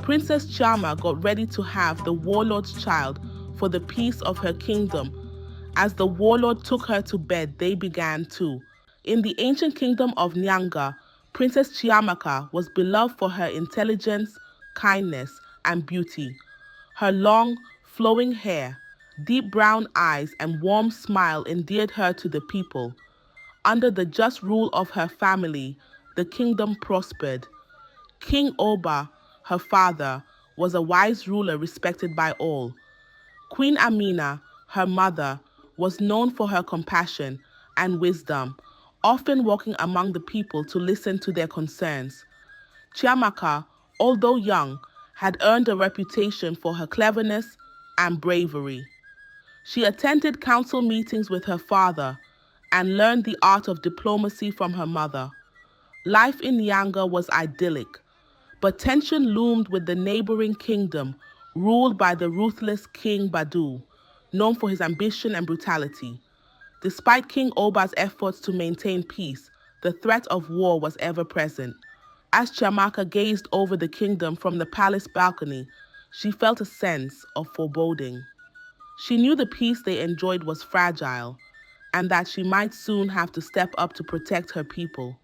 Princess Chama got ready to have the warlord's child for the peace of her kingdom. As the warlord took her to bed, they began too. In the ancient kingdom of Nyanga, Princess Chimaka was beloved for her intelligence, kindness, and beauty. Her long, flowing hair, deep brown eyes, and warm smile endeared her to the people. Under the just rule of her family, the kingdom prospered. King Oba, her father, was a wise ruler respected by all. Queen Amina, her mother, was known for her compassion and wisdom, often walking among the people to listen to their concerns. Chiamaka, although young, had earned a reputation for her cleverness and bravery. She attended council meetings with her father and learned the art of diplomacy from her mother. Life in Nyanga was idyllic, but tension loomed with the neighboring kingdom ruled by the ruthless King Badu, known for his ambition and brutality. Despite King Oba's efforts to maintain peace, the threat of war was ever present. As Chimaka gazed over the kingdom from the palace balcony, she felt a sense of foreboding. She knew the peace they enjoyed was fragile, and that she might soon have to step up to protect her people.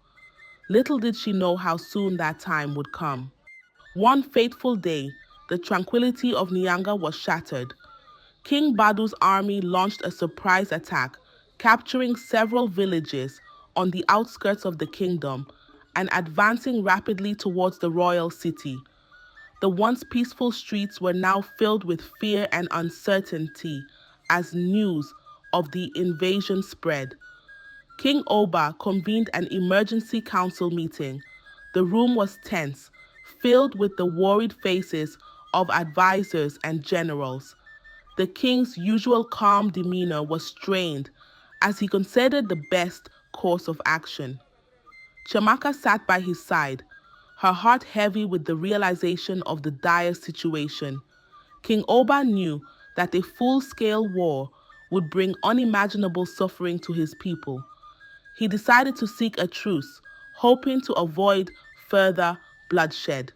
Little did she know how soon that time would come. One fateful day, the tranquility of Nyanga was shattered. King Badu's army launched a surprise attack, capturing several villages on the outskirts of the kingdom and advancing rapidly towards the royal city. The once peaceful streets were now filled with fear and uncertainty as news of the invasion spread. King Oba convened an emergency council meeting. The room was tense, filled with the worried faces of advisors and generals. The king's usual calm demeanor was strained as he considered the best course of action. Chimaka sat by his side, her heart heavy with the realization of the dire situation. King Oba knew that a full-scale war would bring unimaginable suffering to his people. He decided to seek a truce, hoping to avoid further bloodshed.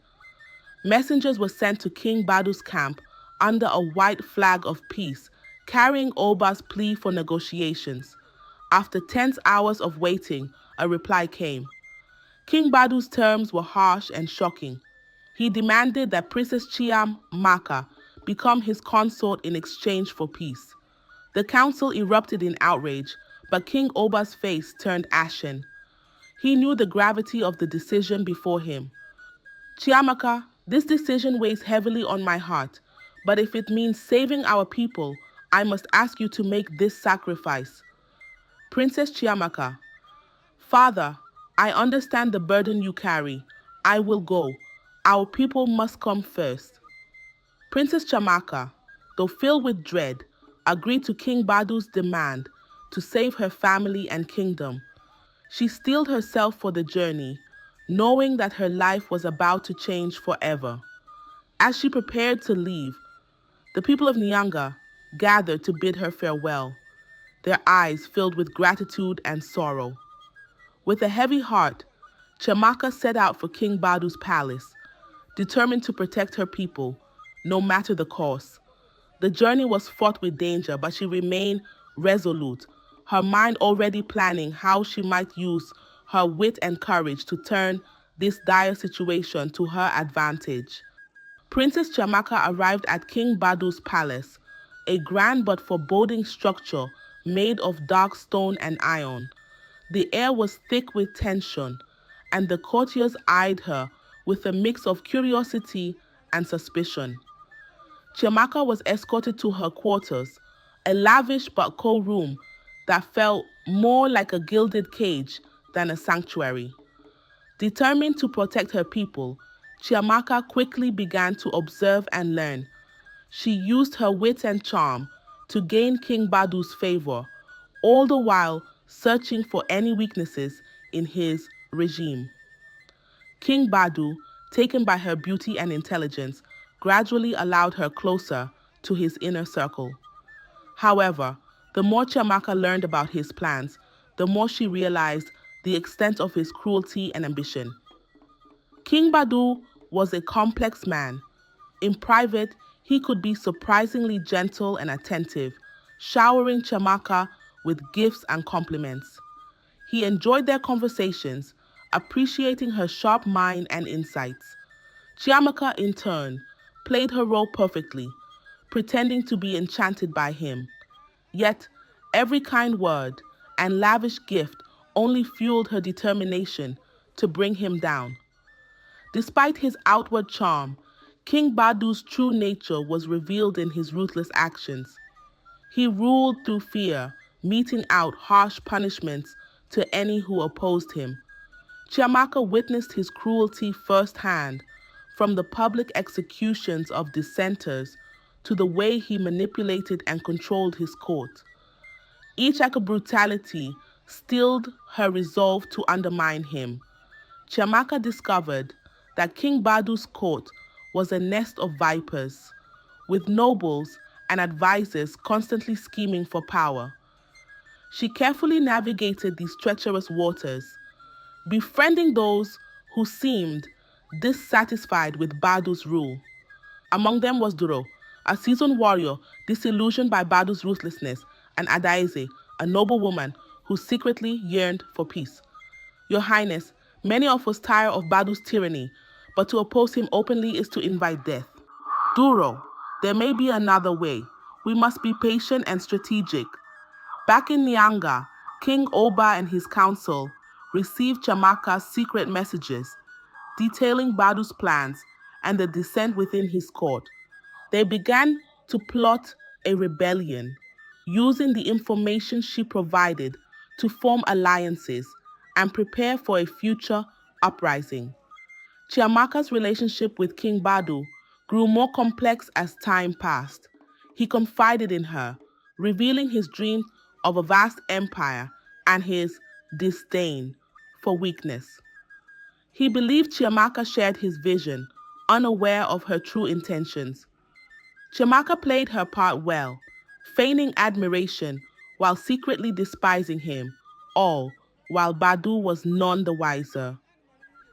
Messengers were sent to King Badu's camp under a white flag of peace, carrying Oba's plea for negotiations. After tense hours of waiting, a reply came. King Badu's terms were harsh and shocking. He demanded that Princess Chiamaka become his consort in exchange for peace. The council erupted in outrage, but King Oba's face turned ashen. He knew the gravity of the decision before him. Chiamaka, this decision weighs heavily on my heart, but if it means saving our people, I must ask you to make this sacrifice. Princess Chiamaka, Father, I understand the burden you carry. I will go. Our people must come first. Princess Chimaka, though filled with dread, agreed to King Badu's demand to save her family and kingdom. She steeled herself for the journey, knowing that her life was about to change forever. As she prepared to leave, the people of Nyanga gathered to bid her farewell, their eyes filled with gratitude and sorrow. With a heavy heart, Chimaka set out for King Badu's palace, determined to protect her people, no matter the cost. The journey was fraught with danger, but she remained resolute, her mind already planning how she might use her wit and courage to turn this dire situation to her advantage. Princess Chimaka arrived at King Badu's palace, a grand but foreboding structure made of dark stone and iron. The air was thick with tension, and the courtiers eyed her with a mix of curiosity and suspicion. Chimaka was escorted to her quarters, a lavish but cold room that felt more like a gilded cage than a sanctuary. Determined to protect her people, Chimaka quickly began to observe and learn. She used her wit and charm to gain King Badu's favor, all the while searching for any weaknesses in his regime. King Badu, taken by her beauty and intelligence, gradually allowed her closer to his inner circle. However, the more Chimaka learned about his plans, the more she realized the extent of his cruelty and ambition. King Badu was a complex man, In private, he could be surprisingly gentle and attentive, showering Chimaka with gifts and compliments. He enjoyed their conversations, appreciating her sharp mind and insights. Chimaka, in turn, played her role perfectly, pretending to be enchanted by him. Yet, every kind word and lavish gift only fueled her determination to bring him down. Despite his outward charm, King Badu's true nature was revealed in his ruthless actions. He ruled through fear, meting out harsh punishments to any who opposed him. Chimaka witnessed his cruelty firsthand, from the public executions of dissenters to the way he manipulated and controlled his court. Each act of brutality stilled her resolve to undermine him. Chimaka discovered that King Badu's court was a nest of vipers, with nobles and advisors constantly scheming for power. She carefully navigated these treacherous waters, befriending those who seemed dissatisfied with Badu's rule. Among them was Duro, a seasoned warrior disillusioned by Badu's ruthlessness, and Adaeze, a noble woman who secretly yearned for peace. Your Highness, many of us tire of Badu's tyranny, but to oppose him openly is to invite death. Duro, there may be another way. We must be patient and strategic. Back in Nyanga, King Oba and his council received Chimaka's secret messages detailing Badu's plans and the dissent within his court. They began to plot a rebellion, using the information she provided to form alliances and prepare for a future uprising. Chimaka's relationship with King Badu grew more complex as time passed. He confided in her, revealing his dream of a vast empire and his disdain for weakness. He believed Chimaka shared his vision, unaware of her true intentions. Chimaka played her part well, feigning admiration while secretly despising him, all while Badu was none the wiser.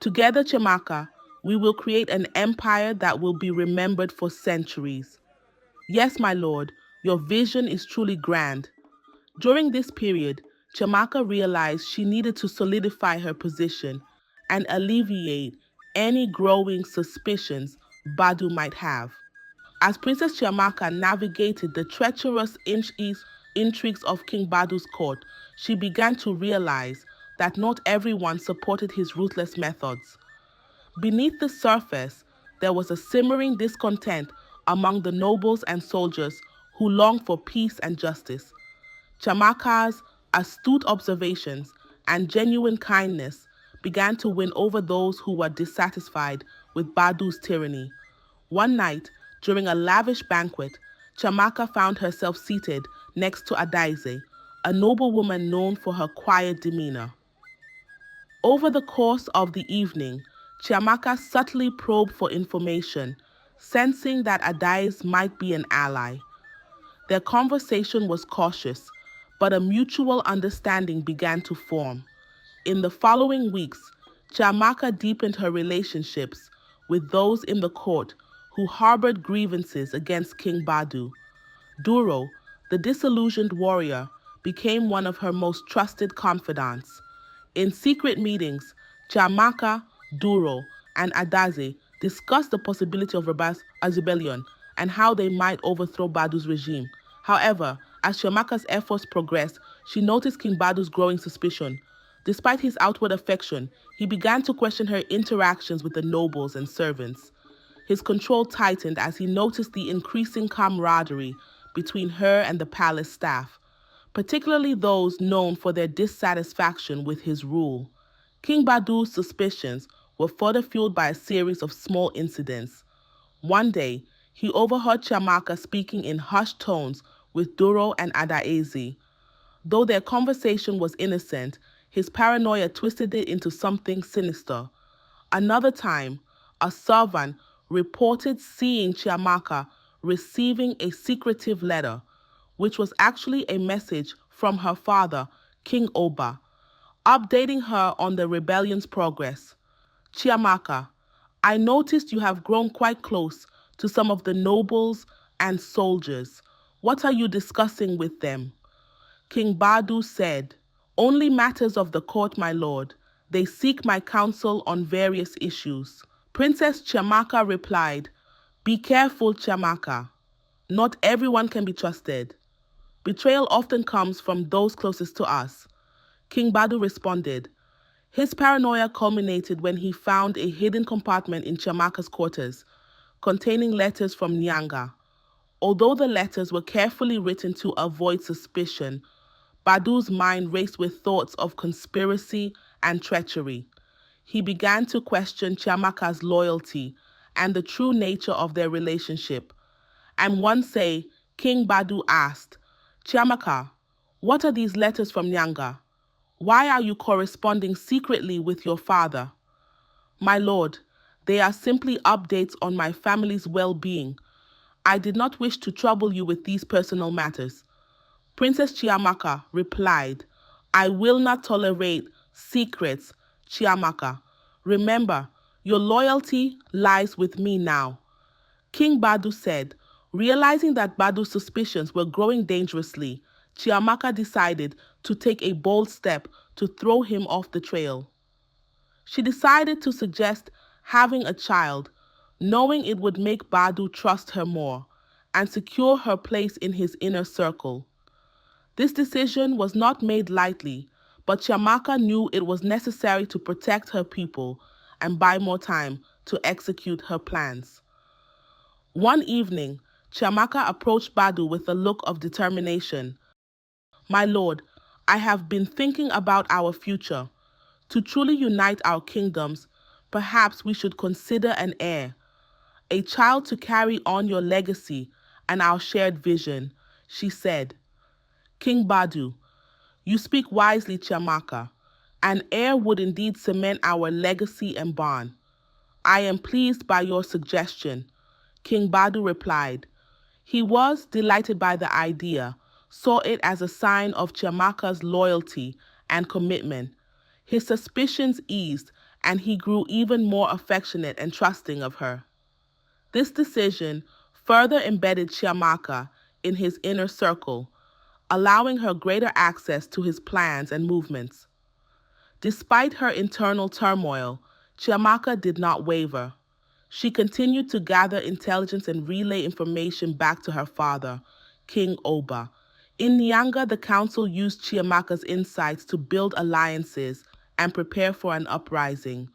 Together, Chimaka, we will create an empire that will be remembered for centuries. Yes, my lord, your vision is truly grand. During this period, Chimaka realized she needed to solidify her position and alleviate any growing suspicions Badu might have. As Princess Chimaka navigated the treacherous intrigues of King Badu's court, she began to realize that not everyone supported his ruthless methods. Beneath the surface, there was a simmering discontent among the nobles and soldiers who longed for peace and justice. Chimaka's astute observations and genuine kindness began to win over those who were dissatisfied with Badu's tyranny. One night, during a lavish banquet, Chimaka found herself seated next to Adaeze, a noble woman known for her quiet demeanor. Over the course of the evening, Chimaka subtly probed for information, sensing that Adaeze might be an ally. Their conversation was cautious, but a mutual understanding began to form. In the following weeks, Chimaka deepened her relationships with those in the court who harbored grievances against King Badu. Duro, the disillusioned warrior, became one of her most trusted confidants. In secret meetings, Chimaka, Duro, and Adaeze discussed the possibility of Reby's rebellion and how they might overthrow Badu's regime. However, as Chimaka's efforts progressed, she noticed King Badu's growing suspicion. Despite his outward affection, he began to question her interactions with the nobles and servants. His control tightened as he noticed the increasing camaraderie between her and the palace staff, particularly those known for their dissatisfaction with his rule. King Badu's suspicions were further fueled by a series of small incidents. One day, he overheard Chimaka speaking in hushed tones with Duro and Adaeze. Though their conversation was innocent, his paranoia twisted it into something sinister. Another time, a servant reported seeing Chimaka receiving a secretive letter, which was actually a message from her father, King Oba, updating her on the rebellion's progress. Chimaka, I noticed you have grown quite close to some of the nobles and soldiers. "What are you discussing with them?" King Badu said, "Only matters of the court, my lord. They seek my counsel on various issues." Princess Chimaka replied, "Be careful, Chimaka. Not everyone can be trusted. Betrayal often comes from those closest to us." King Badu responded. His paranoia culminated when he found a hidden compartment in Chimaka's quarters, containing letters from Nyanga. Although the letters were carefully written to avoid suspicion, Badu's mind raced with thoughts of conspiracy and treachery. He began to question Chimaka's loyalty and the true nature of their relationship. And one day, King Badu asked, "Chimaka, what are these letters from Nyanga? Why are you corresponding secretly with your father?" "My lord, they are simply updates on my family's well-being. I did not wish to trouble you with these personal matters." Princess Chimaka replied, "I will not tolerate secrets, Chimaka. Remember, your loyalty lies with me now." King Badu said, realizing that Badu's suspicions were growing dangerously, Chimaka decided to take a bold step to throw him off the trail. She decided to suggest having a child, knowing it would make Badu trust her more and secure her place in his inner circle. This decision was not made lightly, but Chimaka knew it was necessary to protect her people and buy more time to execute her plans. One evening, Chimaka approached Badu with a look of determination. "My lord, I have been thinking about our future. To truly unite our kingdoms, perhaps we should consider an heir, a child to carry on your legacy and our shared vision," she said. King Badu, "You speak wisely, Chimaka. An heir would indeed cement our legacy and bond. I am pleased by your suggestion," King Badu replied. He was delighted by the idea, saw it as a sign of Chimaka's loyalty and commitment. His suspicions eased, and he grew even more affectionate and trusting of her. This decision further embedded Chimaka in his inner circle, allowing her greater access to his plans and movements. Despite her internal turmoil, Chimaka did not waver. She continued to gather intelligence and relay information back to her father, King Oba. In Nyanga, the council used Chimaka's insights to build alliances and prepare for an uprising.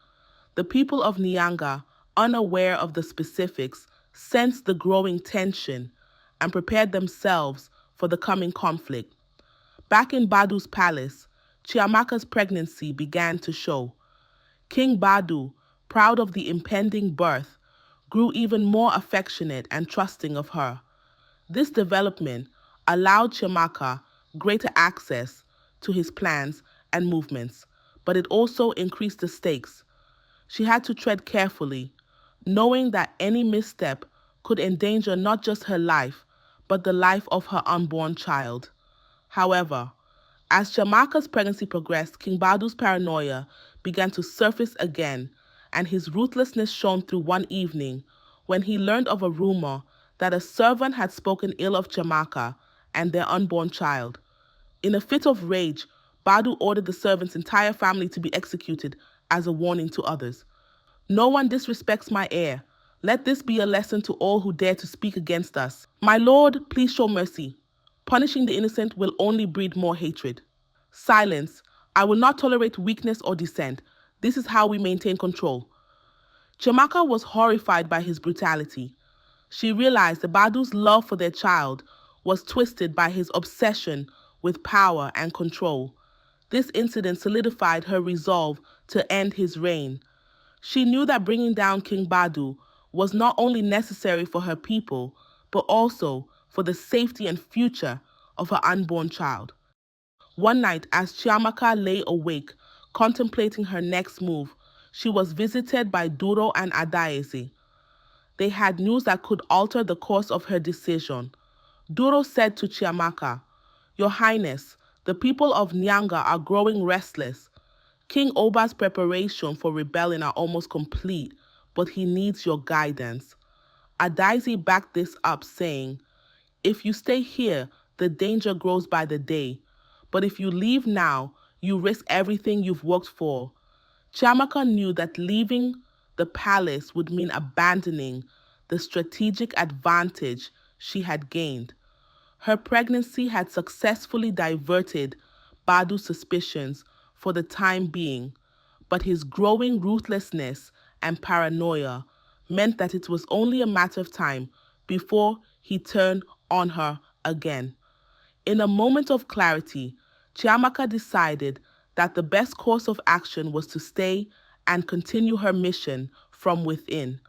The people of Nyanga, unaware of the specifics, sensed the growing tension and prepared themselves for the coming conflict. Back in Badu's palace, Chimaka's pregnancy began to show. King Badu, proud of the impending birth, grew even more affectionate and trusting of her. This development allowed Chimaka greater access to his plans and movements, but it also increased the stakes. She had to tread carefully, knowing that any misstep could endanger not just her life, but the life of her unborn child. However, as Chimaka's pregnancy progressed, King Badu's paranoia began to surface again, and his ruthlessness shone through one evening when he learned of a rumor that a servant had spoken ill of Chimaka and their unborn child. In a fit of rage, Badu ordered the servant's entire family to be executed as a warning to others. "No one disrespects my heir. Let this be a lesson to all who dare to speak against us. My lord, please show mercy. Punishing the innocent will only breed more hatred." "Silence. I will not tolerate weakness or dissent. This is how we maintain control." Chimaka was horrified by his brutality. She realized that Badu's love for their child was twisted by his obsession with power and control. This incident solidified her resolve to end his reign. She knew that bringing down King Badu was not only necessary for her people, but also for the safety and future of her unborn child. One night, as Chimaka lay awake, contemplating her next move, she was visited by Duro and Adaeze. They had news that could alter the course of her decision. Duro said to Chimaka, "Your Highness, the people of Nyanga are growing restless. King Oba's preparations for rebellion are almost complete, but he needs your guidance." Adaisi backed this up, saying, "If you stay here, the danger grows by the day. But if you leave now, you risk everything you've worked for." Chimaka knew that leaving the palace would mean abandoning the strategic advantage she had gained. Her pregnancy had successfully diverted Badu's suspicions for the time being, but his growing ruthlessness and paranoia meant that it was only a matter of time before he turned on her again. In a moment of clarity, Chiamaka decided that the best course of action was to stay and continue her mission from within.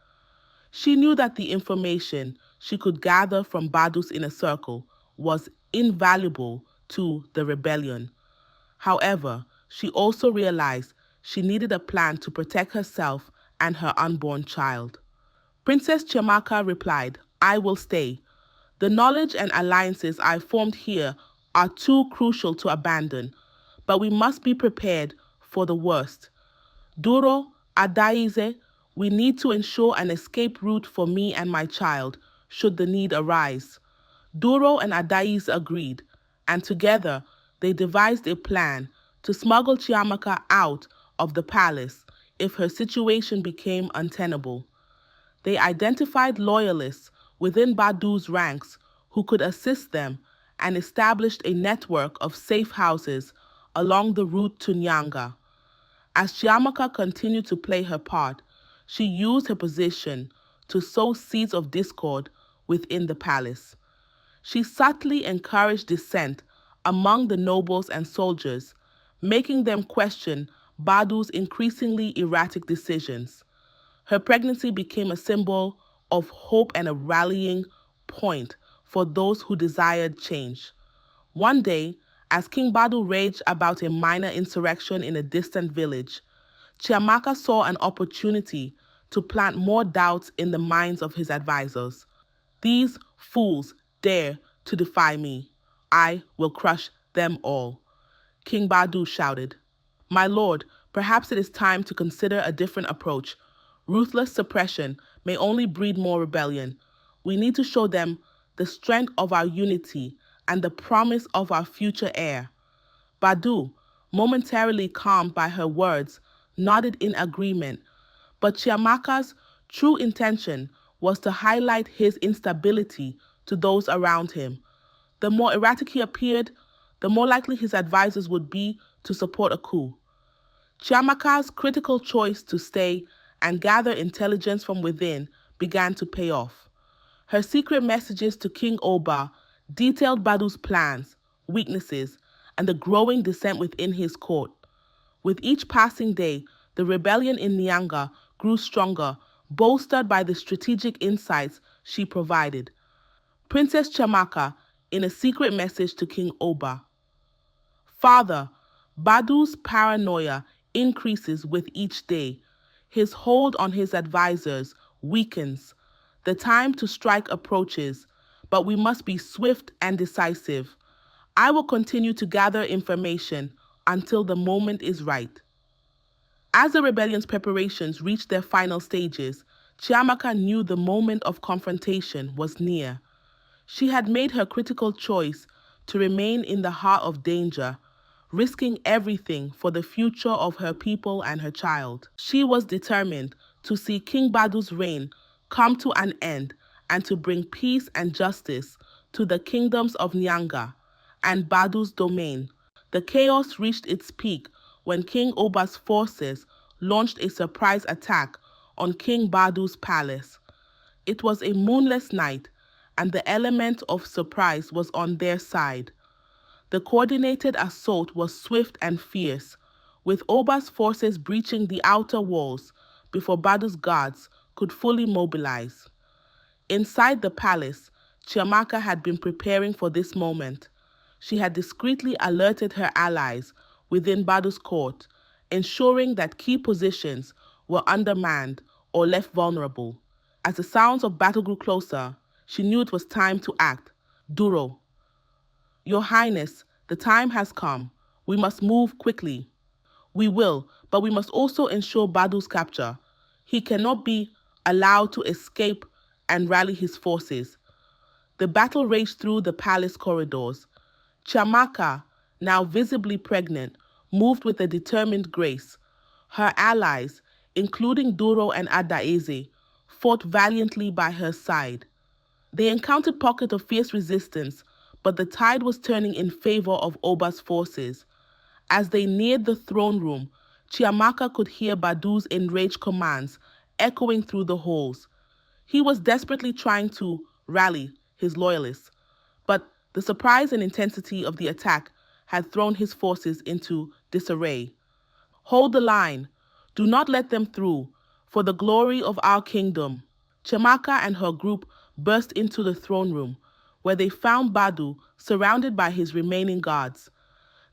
She knew that the information she could gather from Badu's inner circle was invaluable to the rebellion. However, she also realized she needed a plan to protect herself and her unborn child. Princess Chimaka replied, "I will stay. The knowledge and alliances I formed here are too crucial to abandon, but we must be prepared for the worst. Duro, Adaize, we need to ensure an escape route for me and my child, should the need arise." Duro and Adaize agreed, and together they devised a plan to smuggle Chiamaka out of the palace if her situation became untenable. They identified loyalists within Badu's ranks who could assist them and established a network of safe houses along the route to Nyanga. As Chiamaka continued to play her part, she used her position to sow seeds of discord within the palace. She subtly encouraged dissent among the nobles and soldiers, making them question Badu's increasingly erratic decisions. Her pregnancy became a symbol of hope and a rallying point for those who desired change. One day, as King Badu raged about a minor insurrection in a distant village, Chiamaka saw an opportunity to plant more doubts in the minds of his advisors. "These fools dare to defy me. I will crush them all," King Badu shouted. "My lord, perhaps it is time to consider a different approach. Ruthless suppression may only breed more rebellion. We need to show them the strength of our unity and the promise of our future heir." Badu, momentarily calmed by her words, nodded in agreement, but Chiamaka's true intention was to highlight his instability to those around him. The more erratic he appeared, the more likely his advisors would be to support a coup. Chiamaka's critical choice to stay and gather intelligence from within began to pay off. Her secret messages to King Oba detailed Badu's plans, weaknesses, and the growing dissent within his court. With each passing day, the rebellion in Nyanga grew stronger, bolstered by the strategic insights she provided. Princess Chimaka, in a secret message to King Oba: "Father, Badu's paranoia increases with each day. His hold on his advisors weakens. The time to strike approaches, but we must be swift and decisive. I will continue to gather information until the moment is right." As the rebellion's preparations reached their final stages, Chiamaka knew the moment of confrontation was near. She had made her critical choice to remain in the heart of danger, risking everything for the future of her people and her child. She was determined to see King Badu's reign come to an end and to bring peace and justice to the kingdoms of Nyanga and Badu's domain. The chaos reached its peak when King Oba's forces launched a surprise attack on King Badu's palace. It was a moonless night, and the element of surprise was on their side. The coordinated assault was swift and fierce, with Oba's forces breaching the outer walls before Badu's guards could fully mobilize. Inside the palace, Chiamaka had been preparing for this moment. She had discreetly alerted her allies within Badu's court, ensuring that key positions were undermanned or left vulnerable. As the sounds of battle grew closer, she knew it was time to act. "Duro, Your Highness, the time has come. We must move quickly." "We will, but we must also ensure Badu's capture. He cannot be allowed to escape and rally his forces. The battle raged through the palace corridors. Chimaka, now visibly pregnant, moved with a determined grace. Her allies, including Duro and Adaeze, fought valiantly by her side. They encountered pockets of fierce resistance, but the tide was turning in favor of Oba's forces. As they neared the throne room, Chimaka could hear Badu's enraged commands echoing through the halls. He was desperately trying to rally his loyalists, but the surprise and intensity of the attack had thrown his forces into disarray. Hold the line. Do not let them through, for the glory of our kingdom. Chimaka and her group burst into the throne room, where they found Badu surrounded by his remaining guards.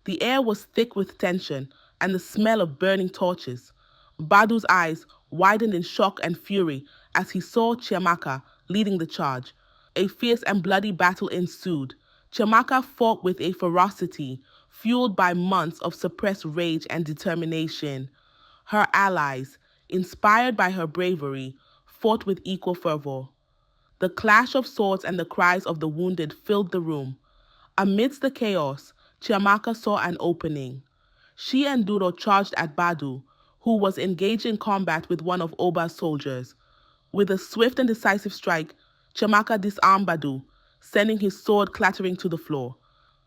The air was thick with tension and the smell of burning torches. Badu's eyes widened in shock and fury as he saw Chimaka leading the charge. A fierce and bloody battle ensued. Chimaka fought with a ferocity fueled by months of suppressed rage and determination. Her allies, inspired by her bravery, fought with equal fervor. The clash of swords and the cries of the wounded filled the room. Amidst the chaos, Chimaka saw an opening. She and Duro charged at Badu, who was engaged in combat with one of Oba's soldiers. With a swift and decisive strike, Chimaka disarmed Badu, sending his sword clattering to the floor.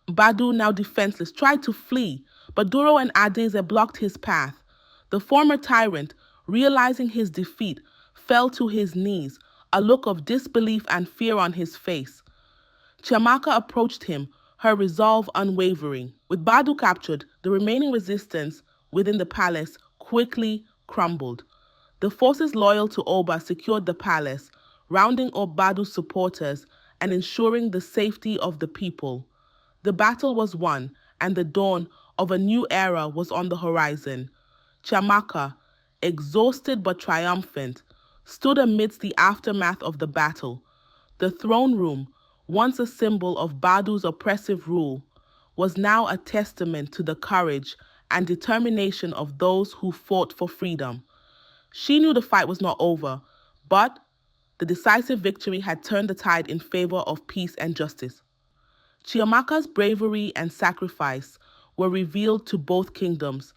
Badu, now defenseless, tried to flee, but Duro and Adeze blocked his path. The former tyrant, realizing his defeat, fell to his knees, a look of disbelief and fear on his face. Chimaka approached him, her resolve unwavering. With Badu captured, the remaining resistance within the palace quickly crumbled. The forces loyal to Oba secured the palace, rounding up Badu's supporters and ensuring the safety of the people. The battle was won, and the dawn of a new era was on the horizon. Chimaka, exhausted but triumphant, stood amidst the aftermath of the battle. The throne room, once a symbol of Badu's oppressive rule, was now a testament to the courage and determination of those who fought for freedom. She knew the fight was not over, but the decisive victory had turned the tide in favor of peace and justice. Chimaka's bravery and sacrifice were revealed to both kingdoms.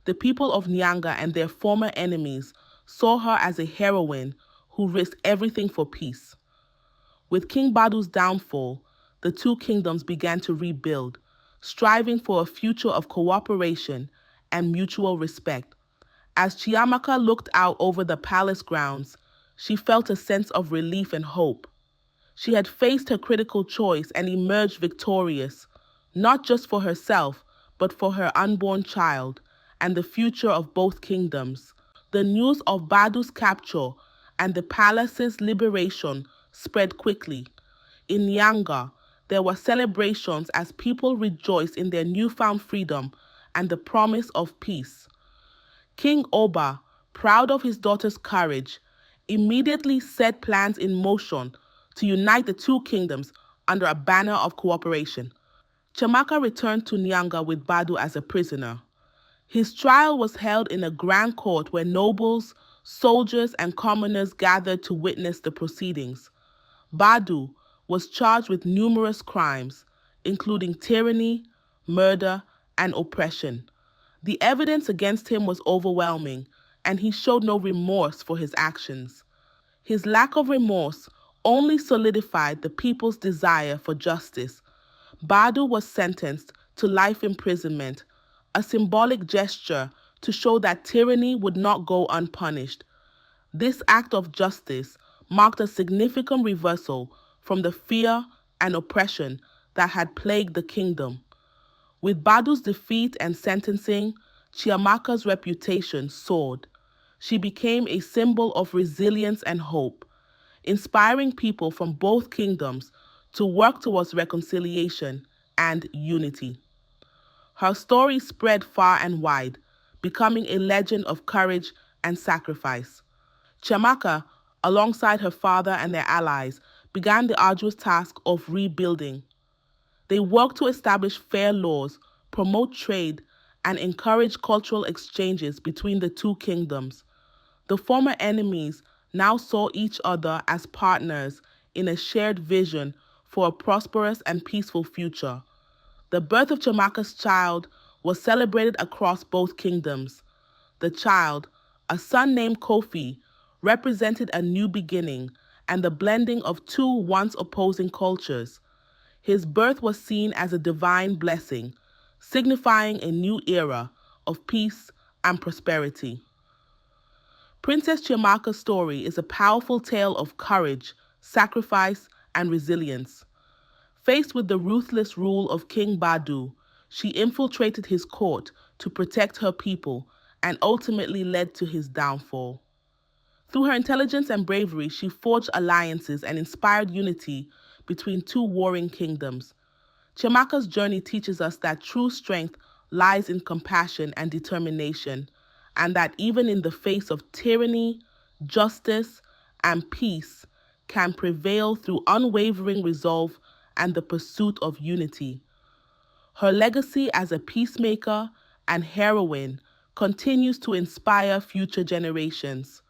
The people of Nyanga and their former enemies saw her as a heroine who risked everything for peace. With King Badu's downfall, the two kingdoms began to rebuild, striving for a future of cooperation and mutual respect. As Chimaka looked out over the palace grounds, she felt a sense of relief and hope. She had faced her critical choice and emerged victorious, not just for herself, but for her unborn child and the future of both kingdoms. The news of Badu's capture and the palace's liberation spread quickly. In Nyanga, there were celebrations as people rejoiced in their newfound freedom and the promise of peace. King Oba, proud of his daughter's courage, immediately set plans in motion to unite the two kingdoms under a banner of cooperation. Chimaka returned to Nyanga with Badu as a prisoner. His trial was held in a grand court where nobles, soldiers, and commoners gathered to witness the proceedings. Badu was charged with numerous crimes, including tyranny, murder, and oppression. The evidence against him was overwhelming, and he showed no remorse for his actions. His lack of remorse only solidified the people's desire for justice. Badu was sentenced to life imprisonment, a symbolic gesture to show that tyranny would not go unpunished. This act of justice marked a significant reversal from the fear and oppression that had plagued the kingdom. With Badu's defeat and sentencing, Chimaka's reputation soared. She became a symbol of resilience and hope, inspiring people from both kingdoms to work towards reconciliation and unity. Her story spread far and wide, becoming a legend of courage and sacrifice. Chimaka, alongside her father and their allies, began the arduous task of rebuilding. They worked to establish fair laws, promote trade, and encourage cultural exchanges between the two kingdoms. The former enemies now saw each other as partners in a shared vision for a prosperous and peaceful future. The birth of Chimaka's child was celebrated across both kingdoms. The child, a son named Kofi, represented a new beginning and the blending of two once opposing cultures. His birth was seen as a divine blessing, signifying a new era of peace and prosperity. Princess Chimaka's story is a powerful tale of courage, sacrifice, and resilience. Faced with the ruthless rule of King Badu, she infiltrated his court to protect her people and ultimately led to his downfall. Through her intelligence and bravery, she forged alliances and inspired unity between two warring kingdoms. Chimaka's journey teaches us that true strength lies in compassion and determination, and that even in the face of tyranny, justice, and peace can prevail through unwavering resolve and the pursuit of unity. Her legacy as a peacemaker and heroine continues to inspire future generations.